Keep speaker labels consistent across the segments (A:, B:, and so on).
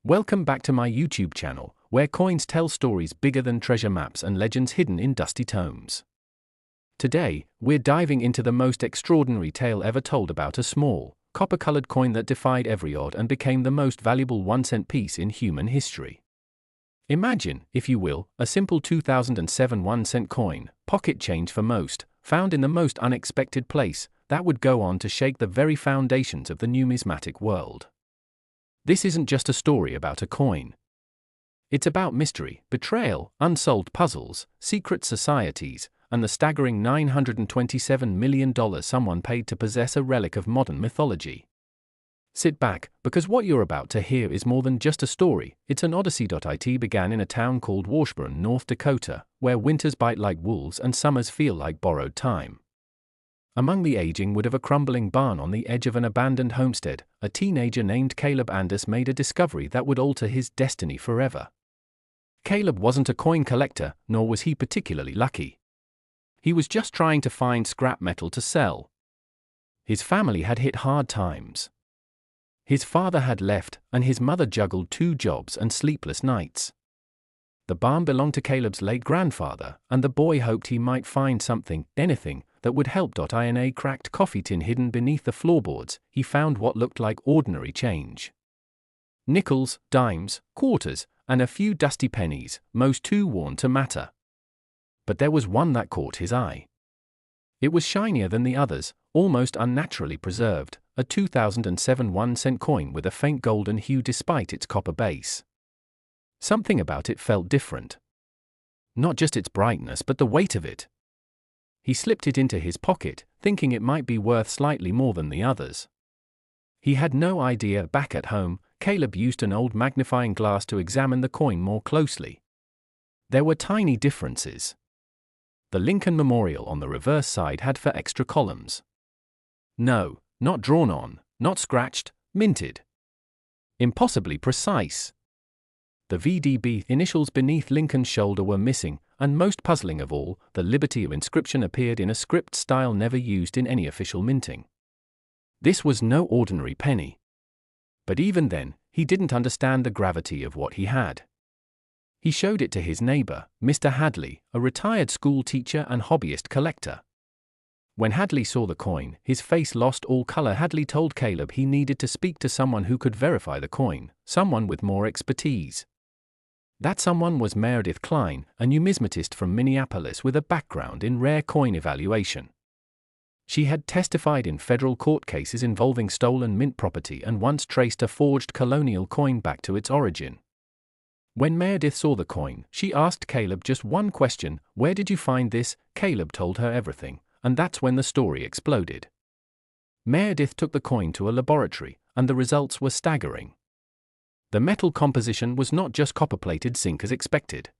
A: Welcome back to my YouTube channel, where coins tell stories bigger than treasure maps and legends hidden in dusty tomes. Today, we're diving into the most extraordinary tale ever told about a small, copper-colored coin that defied every odd and became the most valuable 1-cent piece in human history. Imagine, if you will, a simple 2007 1-cent coin, pocket change for most, found in the most unexpected place, that would go on to shake the very foundations of the numismatic world. This isn't just a story about a coin. It's about mystery, betrayal, unsolved puzzles, secret societies, and the staggering $927 million someone paid to possess a relic of modern mythology. Sit back, because what you're about to hear is more than just a story. It's an odyssey. It began in a town called Washburn, North Dakota, where winters bite like wolves and summers feel like borrowed time. Among the aging wood of a crumbling barn on the edge of an abandoned homestead, a teenager named Caleb Anders made a discovery that would alter his destiny forever. Caleb wasn't a coin collector, nor was he particularly lucky. He was just trying to find scrap metal to sell. His family had hit hard times. His father had left, and his mother juggled 2 jobs and sleepless nights. The barn belonged to Caleb's late grandfather, and the boy hoped he might find something, anything, that would help. In a cracked coffee tin hidden beneath the floorboards, he found what looked like ordinary change. Nickels, dimes, quarters, and a few dusty pennies, most too worn to matter. But there was one that caught his eye. It was shinier than the others, almost unnaturally preserved, a 2007 1-cent coin with a faint golden hue despite its copper base. Something about it felt different. Not just its brightness but the weight of it. He slipped it into his pocket, thinking it might be worth slightly more than the others. He had no idea back at home, Caleb used an old magnifying glass to examine the coin more closely. There were tiny differences. The Lincoln Memorial on the reverse side had 4 extra columns. No, not drawn on, not scratched, minted. Impossibly precise. The VDB initials beneath Lincoln's shoulder were missing, and most puzzling of all, the Liberty inscription appeared in a script style never used in any official minting. This was no ordinary penny. But even then, he didn't understand the gravity of what he had. He showed it to his neighbor, Mr. Hadley, a retired school teacher and hobbyist collector. When Hadley saw the coin, his face lost all color. Hadley told Caleb he needed to speak to someone who could verify the coin, someone with more expertise. That someone was Meredith Klein, a numismatist from Minneapolis with a background in rare coin evaluation. She had testified in federal court cases involving stolen mint property and once traced a forged colonial coin back to its origin. When Meredith saw the coin, she asked Caleb just one question: "Where did you find this?" Caleb told her everything, and that's when the story exploded. Meredith took the coin to a laboratory, and the results were staggering. The metal composition was not just copper-plated zinc as expected.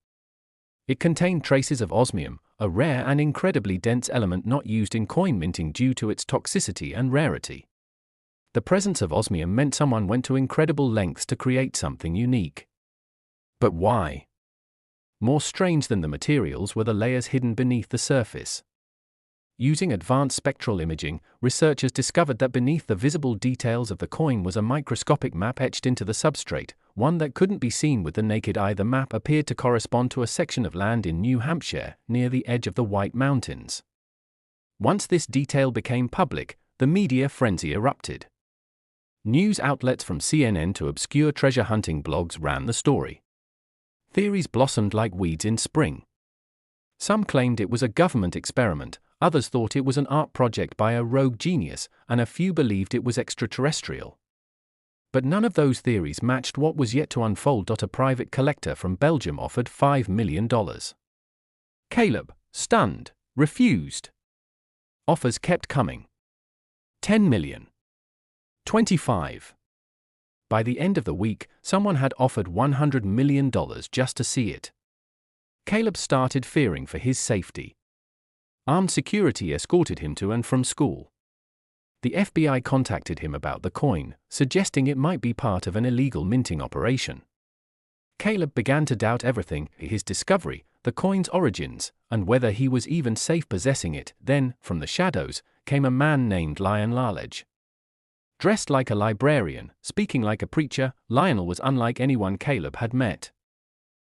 A: It contained traces of osmium, a rare and incredibly dense element not used in coin minting due to its toxicity and rarity. The presence of osmium meant someone went to incredible lengths to create something unique. But why? More strange than the materials were the layers hidden beneath the surface. Using advanced spectral imaging, researchers discovered that beneath the visible details of the coin was a microscopic map etched into the substrate, one that couldn't be seen with the naked eye. The map appeared to correspond to a section of land in New Hampshire, near the edge of the White Mountains. Once this detail became public, the media frenzy erupted. News outlets from CNN to obscure treasure hunting blogs ran the story. Theories blossomed like weeds in spring. Some claimed it was a government experiment, others thought it was an art project by a rogue genius, and a few believed it was extraterrestrial. But none of those theories matched what was yet to unfold. A private collector from Belgium offered $5 million. Caleb, stunned, refused. Offers kept coming. 10 million. 25. By the end of the week, someone had offered $100 million just to see it. Caleb started fearing for his safety. Armed security escorted him to and from school. The FBI contacted him about the coin, suggesting it might be part of an illegal minting operation. Caleb began to doubt everything: his discovery, the coin's origins, and whether he was even safe possessing it. Then, from the shadows, came a man named Lion Lalage. Dressed like a librarian, speaking like a preacher, Lionel was unlike anyone Caleb had met.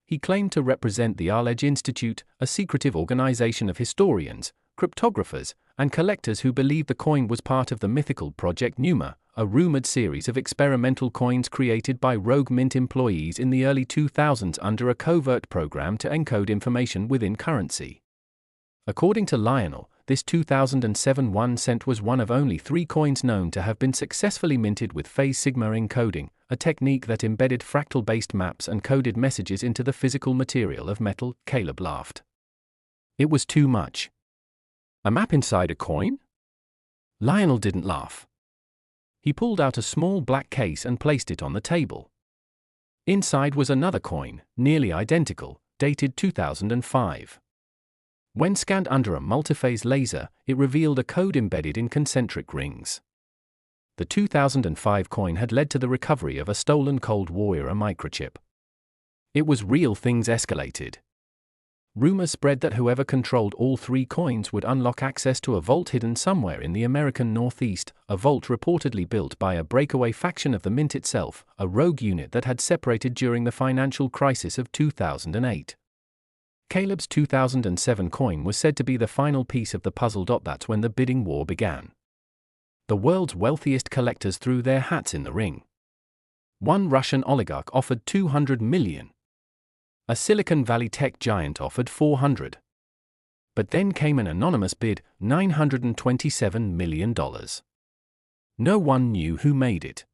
A: He claimed to represent the Arledge Institute, a secretive organization of historians, cryptographers, and collectors who believed the coin was part of the mythical Project Numa, a rumored series of experimental coins created by rogue Mint employees in the early 2000s under a covert program to encode information within currency. According to Lionel, this 2007 1 cent was one of only 3 coins known to have been successfully minted with phase sigma encoding, a technique that embedded fractal-based maps and coded messages into the physical material of metal. Caleb laughed. It was too much. A map inside a coin? Lionel didn't laugh. He pulled out a small black case and placed it on the table. Inside was another coin, nearly identical, dated 2005. When scanned under a multiphase laser, it revealed a code embedded in concentric rings. The 2005 coin had led to the recovery of a stolen Cold War era microchip. It was real. Things escalated. Rumors spread that whoever controlled all 3 coins would unlock access to a vault hidden somewhere in the American Northeast, a vault reportedly built by a breakaway faction of the Mint itself, a rogue unit that had separated during the financial crisis of 2008. Caleb's 2007 coin was said to be the final piece of the puzzle. That's when the bidding war began. The world's wealthiest collectors threw their hats in the ring. One Russian oligarch offered $200 million. A Silicon Valley tech giant offered $400. But then came an anonymous bid, $927 million. No one knew who made it.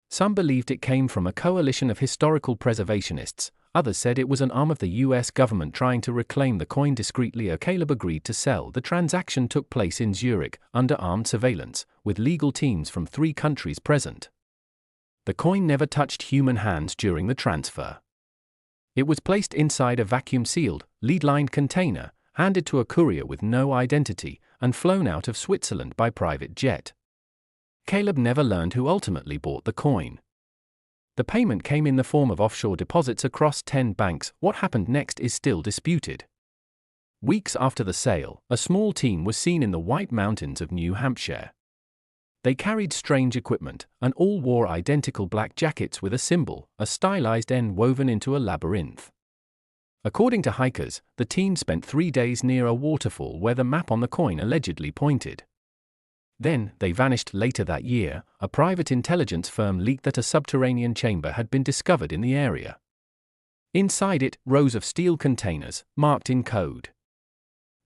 A: Some believed it came from a coalition of historical preservationists. Others said it was an arm of the US government trying to reclaim the coin discreetly. Caleb agreed to sell. The transaction took place in Zurich, under armed surveillance, with legal teams from 3 countries present. The coin never touched human hands during the transfer. It was placed inside a vacuum-sealed, lead-lined container, handed to a courier with no identity, and flown out of Switzerland by private jet. Caleb never learned who ultimately bought the coin. The payment came in the form of offshore deposits across 10 banks. What happened next is still disputed. Weeks after the sale, a small team was seen in the White Mountains of New Hampshire. They carried strange equipment, and all wore identical black jackets with a symbol, a stylized N woven into a labyrinth. According to hikers, the team spent 3 days near a waterfall where the map on the coin allegedly pointed. Then, they vanished. Later that year, a private intelligence firm leaked that a subterranean chamber had been discovered in the area. Inside it, rows of steel containers, marked in code.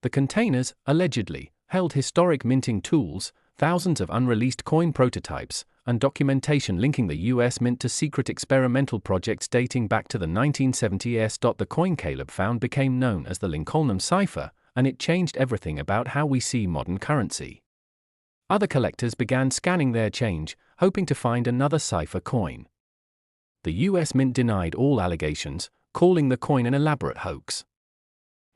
A: The containers, allegedly, held historic minting tools, thousands of unreleased coin prototypes, and documentation linking the US Mint to secret experimental projects dating back to the 1970s. The coin Caleb found became known as the Lincolnum cipher, and it changed everything about how we see modern currency. Other collectors began scanning their change, hoping to find another cipher coin. The US Mint denied all allegations, calling the coin an elaborate hoax.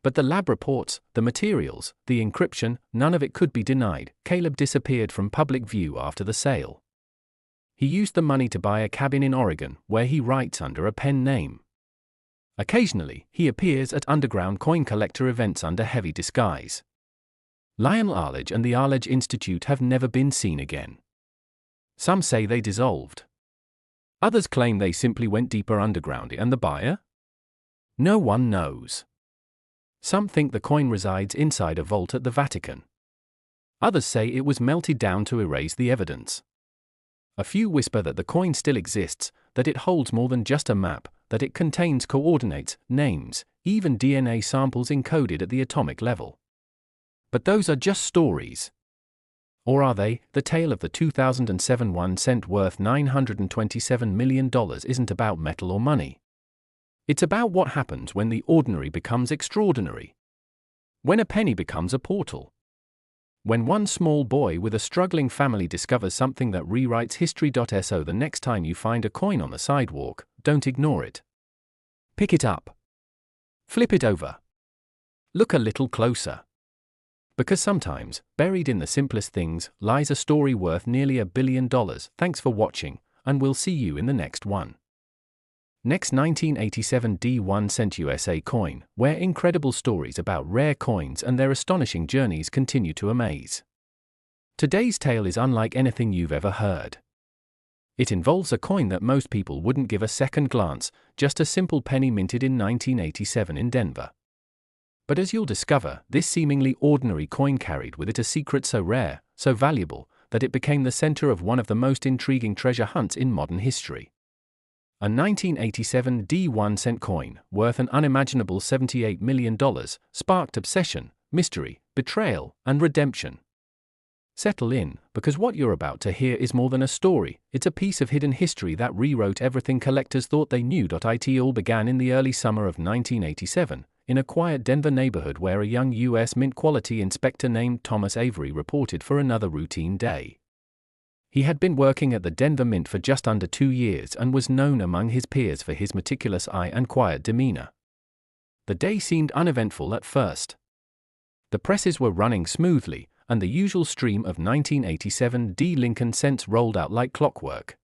A: But the lab reports, the materials, the encryption, none of it could be denied. Caleb disappeared from public view after the sale. He used the money to buy a cabin in Oregon, where he writes under a pen name. Occasionally, he appears at underground coin collector events under heavy disguise. Lionel Arledge and the Arledge Institute have never been seen again. Some say they dissolved. Others claim they simply went deeper underground. And the buyer? No one knows. Some think the coin resides inside a vault at the Vatican. Others say it was melted down to erase the evidence. A few whisper that the coin still exists, that it holds more than just a map, that it contains coordinates, names, even DNA samples encoded at the atomic level. But those are just stories. Or are they? The tale of the 2007 1 cent worth $927 million isn't about metal or money. It's about what happens when the ordinary becomes extraordinary. When a penny becomes a portal. When one small boy with a struggling family discovers something that rewrites history. So the next time you find a coin on the sidewalk, don't ignore it. Pick it up. Flip it over. Look a little closer. Because sometimes, buried in the simplest things, lies a story worth nearly $1 billion. Thanks for watching, and we'll see you in the next one. Next, 1987 D1 cent USA coin, where incredible stories about rare coins and their astonishing journeys continue to amaze. Today's tale is unlike anything you've ever heard. It involves a coin that most people wouldn't give a second glance, just a simple penny minted in 1987 in Denver. But as you'll discover, this seemingly ordinary coin carried with it a secret so rare, so valuable, that it became the center of one of the most intriguing treasure hunts in modern history. A 1987 D1 coin, worth an unimaginable $78 million, sparked obsession, mystery, betrayal, and redemption. Settle in, because what you're about to hear is more than a story, it's a piece of hidden history that rewrote everything collectors thought they knew. It all began in the early summer of 1987, in a quiet Denver neighborhood where a young U.S. Mint quality inspector named Thomas Avery reported for another routine day. He had been working at the Denver Mint for just under 2 years and was known among his peers for his meticulous eye and quiet demeanor. The day seemed uneventful at first. The presses were running smoothly, and the usual stream of 1987 D Lincoln cents rolled out like clockwork.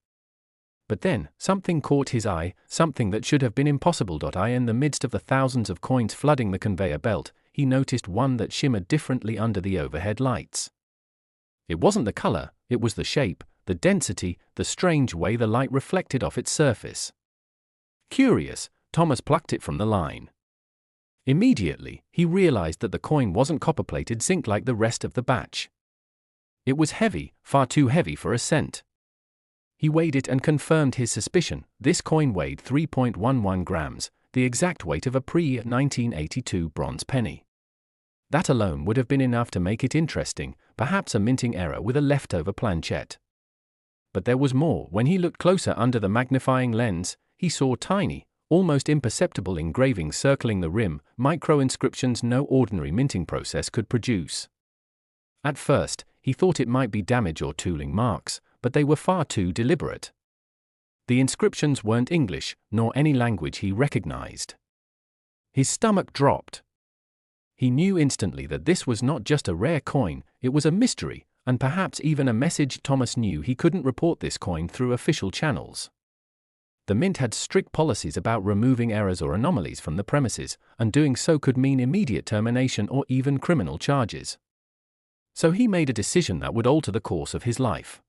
A: But then, something caught his eye, something that should have been impossible. In the midst of the thousands of coins flooding the conveyor belt, he noticed one that shimmered differently under the overhead lights. It wasn't the color, it was the shape, the density, the strange way the light reflected off its surface. Curious, Thomas plucked it from the line. Immediately, he realized that the coin wasn't copper-plated zinc like the rest of the batch. It was heavy, far too heavy for a cent. He weighed it and confirmed his suspicion. This coin weighed 3.11 grams, the exact weight of a pre-1982 bronze penny. That alone would have been enough to make it interesting, perhaps a minting error with a leftover planchette. But there was more. When he looked closer under the magnifying lens, he saw tiny, almost imperceptible engravings circling the rim, micro-inscriptions no ordinary minting process could produce. At first, he thought it might be damage or tooling marks, but they were far too deliberate. The inscriptions weren't English, nor any language he recognized. His stomach dropped. He knew instantly that this was not just a rare coin, it was a mystery, and perhaps even a message. Thomas knew he couldn't report this coin through official channels. The Mint had strict policies about removing errors or anomalies from the premises, and doing so could mean immediate termination or even criminal charges. So he made a decision that would alter the course of his life.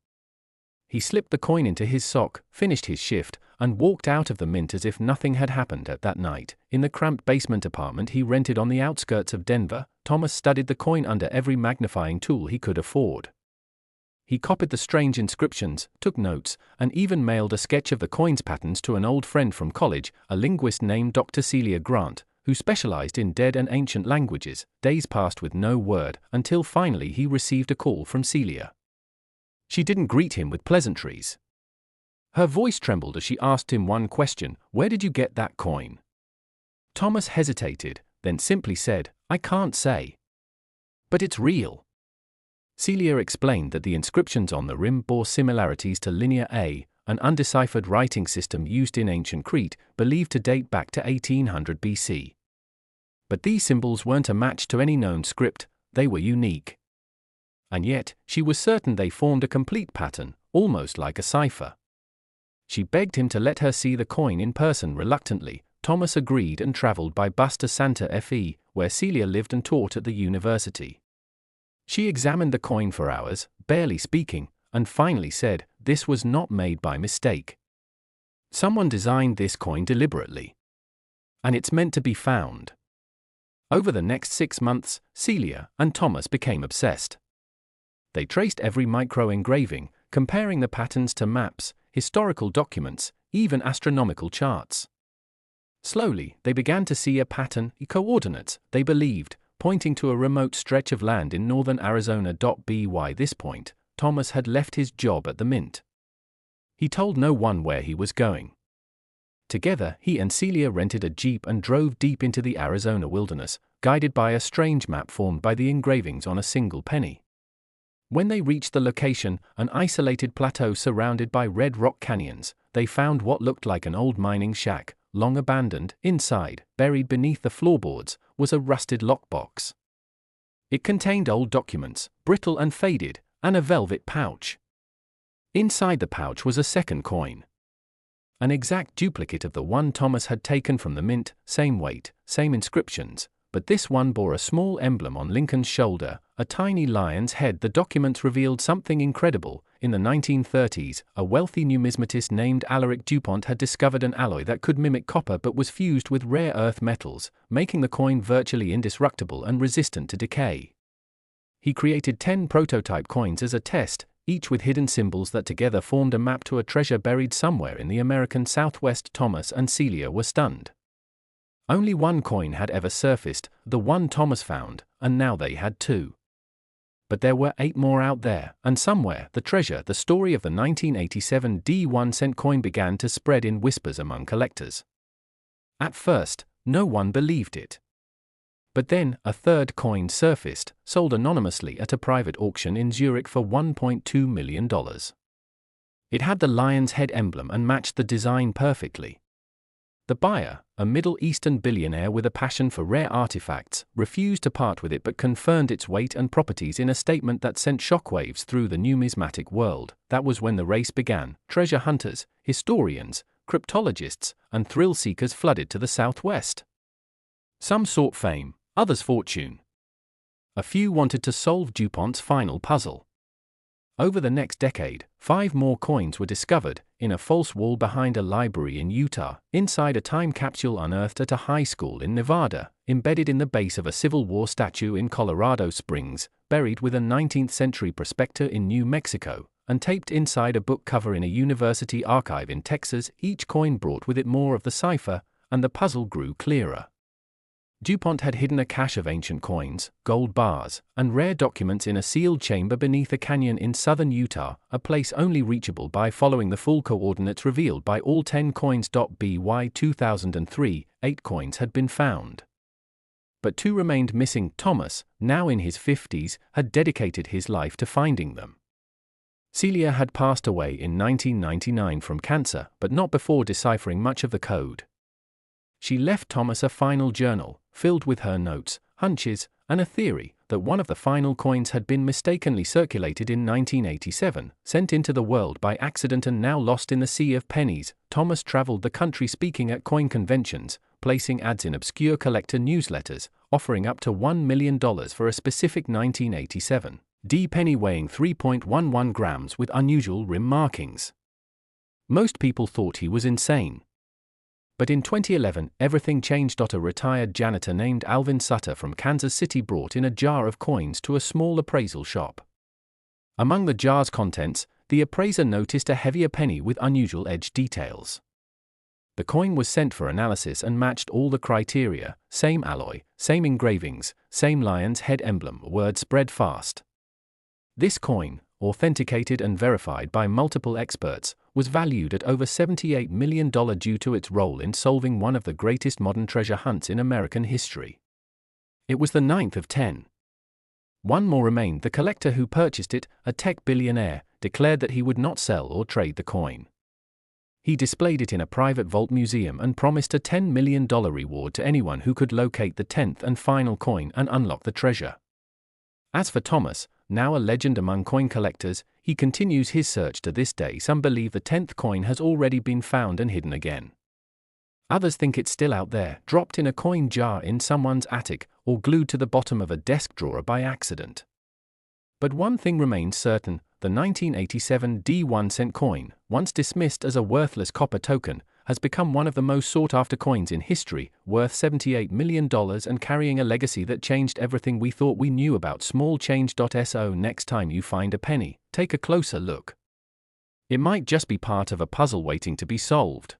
A: He slipped the coin into his sock, finished his shift, and walked out of the Mint as if nothing had happened. That night, in the cramped basement apartment he rented on the outskirts of Denver, Thomas studied the coin under every magnifying tool he could afford. He copied the strange inscriptions, took notes, and even mailed a sketch of the coin's patterns to an old friend from college, a linguist named Dr. Celia Grant, who specialized in dead and ancient languages. Days passed with no word, until finally he received a call from Celia. She didn't greet him with pleasantries. Her voice trembled as she asked him one question: "Where did you get that coin?" Thomas hesitated, then simply said, "I can't say. But it's real." Celia explained that the inscriptions on the rim bore similarities to Linear A, an undeciphered writing system used in ancient Crete, believed to date back to 1800 BC. But these symbols weren't a match to any known script, they were unique. And yet, she was certain they formed a complete pattern, almost like a cipher. She begged him to let her see the coin in person. Reluctantly, Thomas agreed and traveled by bus to Santa Fe, where Celia lived and taught at the university. She examined the coin for hours, barely speaking, and finally said, "This was not made by mistake. Someone designed this coin deliberately. And it's meant to be found." Over the next 6 months, Celia and Thomas became obsessed. They traced every micro-engraving, comparing the patterns to maps, historical documents, even astronomical charts. Slowly, they began to see a pattern, coordinates, they believed, pointing to a remote stretch of land in northern Arizona. By this point, Thomas had left his job at the Mint. He told no one where he was going. Together, he and Celia rented a Jeep and drove deep into the Arizona wilderness, guided by a strange map formed by the engravings on a single penny. When they reached the location, an isolated plateau surrounded by red rock canyons, they found what looked like an old mining shack, long abandoned. Inside, buried beneath the floorboards, was a rusted lockbox. It contained old documents, brittle and faded, and a velvet pouch. Inside the pouch was a second coin. An exact duplicate of the one Thomas had taken from the Mint, same weight, same inscriptions, but this one bore a small emblem on Lincoln's shoulder, a tiny lion's head. The documents revealed something incredible. In the 1930s, a wealthy numismatist named Alaric Dupont had discovered an alloy that could mimic copper but was fused with rare earth metals, making the coin virtually indestructible and resistant to decay. He created 10 prototype coins as a test, each with hidden symbols that together formed a map to a treasure buried somewhere in the American Southwest. Thomas and Celia were stunned. Only one coin had ever surfaced, the one Thomas found, and now they had 2. But there were 8 more out there, and somewhere, the treasure, the story of the 1987 D1-cent coin began to spread in whispers among collectors. At first, no one believed it. But then, a third coin surfaced, sold anonymously at a private auction in Zurich for $1.2 million. It had the lion's head emblem and matched the design perfectly. The buyer, a Middle Eastern billionaire with a passion for rare artifacts, refused to part with it but confirmed its weight and properties in a statement that sent shockwaves through the numismatic world. That was when the race began. Treasure hunters, historians, cryptologists, and thrill seekers flooded to the Southwest. Some sought fame, others fortune. A few wanted to solve Dupont's final puzzle. Over the next decade, 5 more coins were discovered, in a false wall behind a library in Utah, inside a time capsule unearthed at a high school in Nevada, embedded in the base of a Civil War statue in Colorado Springs, buried with a 19th-century prospector in New Mexico, and taped inside a book cover in a university archive in Texas. Each coin brought with it more of the cipher, and the puzzle grew clearer. Dupont had hidden a cache of ancient coins, gold bars, and rare documents in a sealed chamber beneath a canyon in southern Utah, a place only reachable by following the full coordinates revealed by all 10 coins. By 2003, 8 coins had been found. But 2 remained missing. Thomas, now in his 50s, had dedicated his life to finding them. Celia had passed away in 1999 from cancer, but not before deciphering much of the code. She left Thomas a final journal, filled with her notes, hunches, and a theory that one of the final coins had been mistakenly circulated in 1987, sent into the world by accident and now lost in the sea of pennies. Thomas traveled the country speaking at coin conventions, placing ads in obscure collector newsletters, offering up to $1 million for a specific 1987 D penny weighing 3.11 grams with unusual rim markings. Most people thought he was insane. But in 2011, everything changed. A retired janitor named Alvin Sutter from Kansas City brought in a jar of coins to a small appraisal shop. Among the jar's contents, the appraiser noticed a heavier penny with unusual edge details. The coin was sent for analysis and matched all the criteria: same alloy, same engravings, same lion's head emblem. Word spread fast. This coin, authenticated and verified by multiple experts, was valued at over $78 million due to its role in solving one of the greatest modern treasure hunts in American history. It was the 9th of 10. One more remained. The collector who purchased it, a tech billionaire, declared that he would not sell or trade the coin. He displayed it in a private vault museum and promised a $10 million reward to anyone who could locate the 10th and final coin and unlock the treasure. As for Thomas, now a legend among coin collectors, he continues his search to this day. Some believe the 10th coin has already been found and hidden again. Others think it's still out there, dropped in a coin jar in someone's attic, or glued to the bottom of a desk drawer by accident. But one thing remains certain: the 1987 D1-cent coin, once dismissed as a worthless copper token, has become one of the most sought-after coins in history, worth $78 million and carrying a legacy that changed everything we thought we knew about small change. So next time you find a penny, take a closer look. It might just be part of a puzzle waiting to be solved.